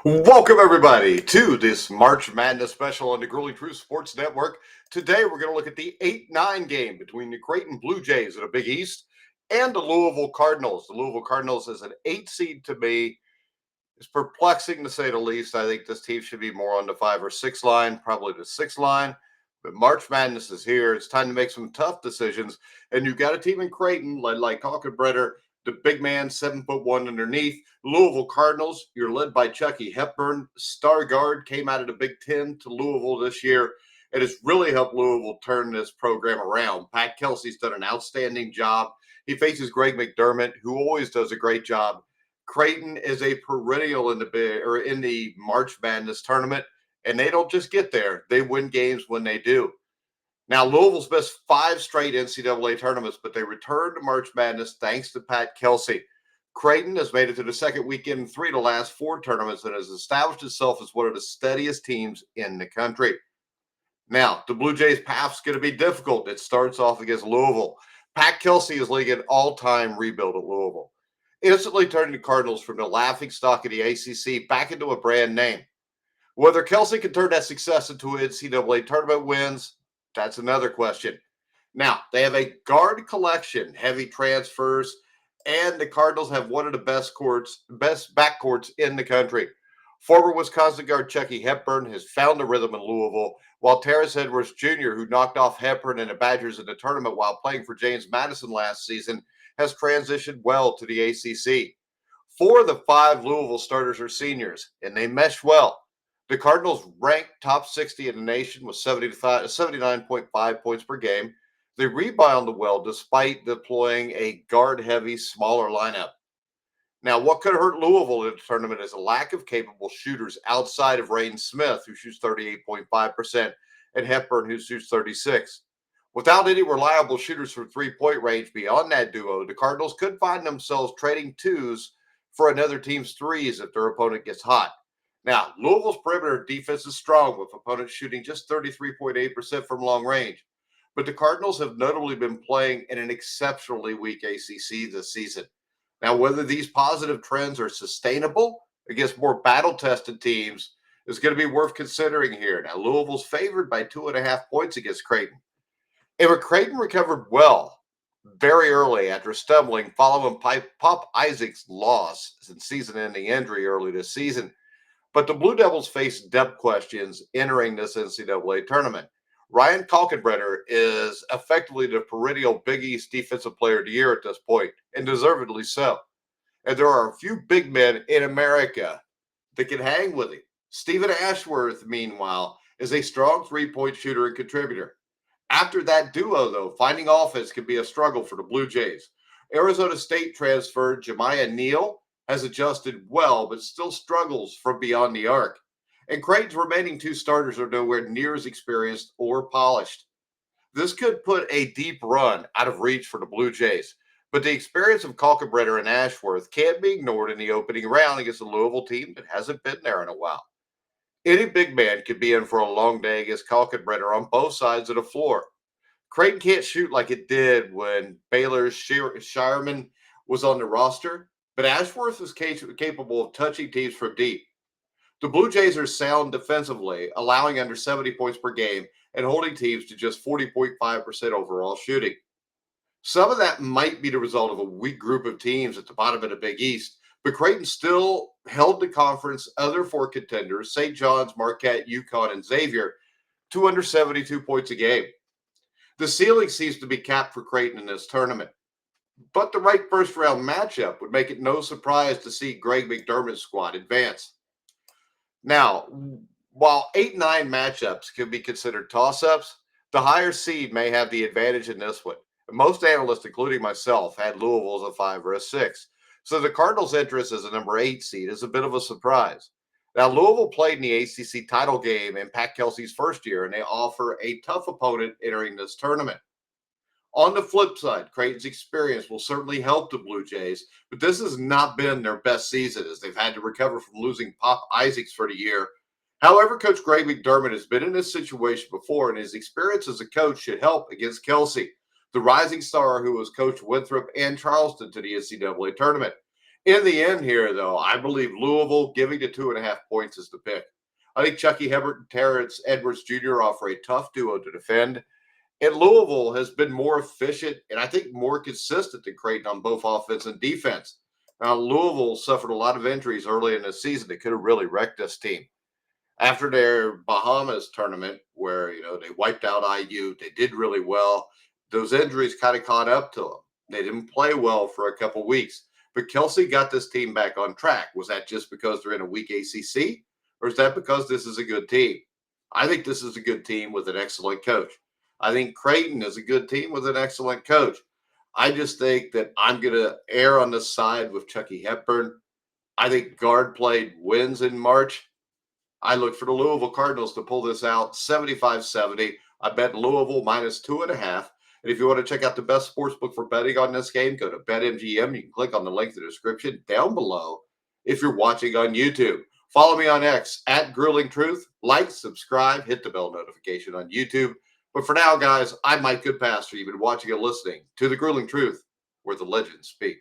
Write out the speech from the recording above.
Welcome, everybody, to this March Madness special on the Grueling Truth Sports Network. Today, we're going to look at the 8-9 game between the Creighton Blue Jays of the Big East and the Louisville Cardinals. The Louisville Cardinals is an 8 seed to me. It's perplexing to say the least. I think this team should be more on the 5 or 6 line, probably the 6 line. But March Madness is here. It's time to make some tough decisions. And you've got a team in Creighton led like Kalkenbrenner, the big man, 7'1" underneath. Louisville Cardinals, you're led by Chucky Hepburn. Star guard came out of the Big Ten to Louisville this year. It has really helped Louisville turn this program around. Pat Kelsey's done an outstanding job. He faces Greg McDermott, who always does a great job. Creighton is a perennial in the March Madness tournament, and they don't just get there. They win games when they do. Now, Louisville's missed 5 straight NCAA tournaments, but they returned to March Madness thanks to Pat Kelsey. Creighton has made it to the second weekend in 3 of the last 4 tournaments and has established itself as one of the steadiest teams in the country. Now, the Blue Jays' path's going to be difficult. It starts off against Louisville. Pat Kelsey is leading an all-time rebuild at Louisville, instantly turning the Cardinals from the laughingstock of the ACC back into a brand name. Whether Kelsey can turn that success into NCAA tournament wins, that's another question. Now, they have a guard collection, heavy transfers, and the Cardinals have one of the best backcourts in the country. Former Wisconsin guard Chucky Hepburn has found a rhythm in Louisville, while Terrence Edwards Jr., who knocked off Hepburn and the Badgers in the tournament while playing for James Madison last season, has transitioned well to the ACC. 4 of the 5 Louisville starters are seniors, and they mesh well. The Cardinals rank top 60 in the nation with 79.5 points per game. They rebound well despite deploying a guard-heavy, smaller lineup. Now, what could hurt Louisville in the tournament is a lack of capable shooters outside of Rain Smith, who shoots 38.5%, and Hepburn, who shoots 36%. Without any reliable shooters from three-point range beyond that duo, the Cardinals could find themselves trading 2s for another team's 3s if their opponent gets hot. Now, Louisville's perimeter defense is strong, with opponents shooting just 33.8% from long range. But the Cardinals have notably been playing in an exceptionally weak ACC this season. Now, whether these positive trends are sustainable against more battle-tested teams is going to be worth considering here. Now, Louisville's favored by 2.5 points against Creighton. If Creighton recovered well very early after stumbling following Pop Isaac's loss and season-ending injury early this season, but the Blue Devils face depth questions entering this NCAA tournament. Ryan Kalkenbrenner is effectively the perennial Big East Defensive Player of the Year at this point, and deservedly so. And there are a few big men in America that can hang with him. Stephen Ashworth, meanwhile, is a strong three-point shooter and contributor. After that duo, though, finding offense can be a struggle for the Blue Jays. Arizona State transfer Jemiah Neal has adjusted well, but still struggles from beyond the arc. And Creighton's remaining 2 starters are nowhere near as experienced or polished. This could put a deep run out of reach for the Blue Jays, but the experience of Kalkenbrenner and Ashworth can't be ignored in the opening round against a Louisville team that hasn't been there in a while. Any big man could be in for a long day against Kalkenbrenner on both sides of the floor. Creighton can't shoot like it did when Baylor's Shireman was on the roster, but Ashworth is capable of touching teams from deep. The Blue Jays are sound defensively, allowing under 70 points per game and holding teams to just 40.5% overall shooting. Some of that might be the result of a weak group of teams at the bottom of the Big East, but Creighton still held the conference other 4 contenders, St. John's, Marquette, UConn, and Xavier, to under 72 points a game. The ceiling seems to be capped for Creighton in this tournament, but the right first-round matchup would make it no surprise to see Greg McDermott's squad advance. Now, while 8-9 matchups can be considered toss-ups, the higher seed may have the advantage in this one. Most analysts, including myself, had Louisville as a 5 or a 6. So the Cardinals' interest as a number 8 seed is a bit of a surprise. Now, Louisville played in the ACC title game in Pat Kelsey's first year, and they offer a tough opponent entering this tournament. On the flip side, Creighton's experience will certainly help the Blue Jays, but this has not been their best season as they've had to recover from losing Pop Isaacs for the year. However, Coach Greg McDermott has been in this situation before, and his experience as a coach should help against Kelsey, the rising star who has coached Winthrop and Charleston to the NCAA tournament. In the end here, though, I believe Louisville giving to 2.5 points is the pick. I think Chucky Hebert and Terrence Edwards Jr. offer a tough duo to defend. And Louisville has been more efficient and I think more consistent than Creighton on both offense and defense. Now, Louisville suffered a lot of injuries early in the season that could have really wrecked this team. After their Bahamas tournament, where they wiped out IU, they did really well. Those injuries kind of caught up to them. They didn't play well for a couple weeks, but Kelsey got this team back on track. Was that just because they're in a weak ACC, or is that because this is a good team? I think this is a good team with an excellent coach. I think Creighton is a good team with an excellent coach. I just think that I'm going to err on the side with Chucky Hepburn. I think guard play wins in March. I look for the Louisville Cardinals to pull this out 75-70. I bet Louisville minus 2.5. And if you want to check out the best sports book for betting on this game, go to BetMGM. You can click on the link in the description down below if you're watching on YouTube. Follow me on X at Grueling Truth. Like, subscribe, hit the bell notification on YouTube. But for now, guys, I'm Mike Goodpaster. You've been watching and listening to The Grueling Truth, where the legends speak.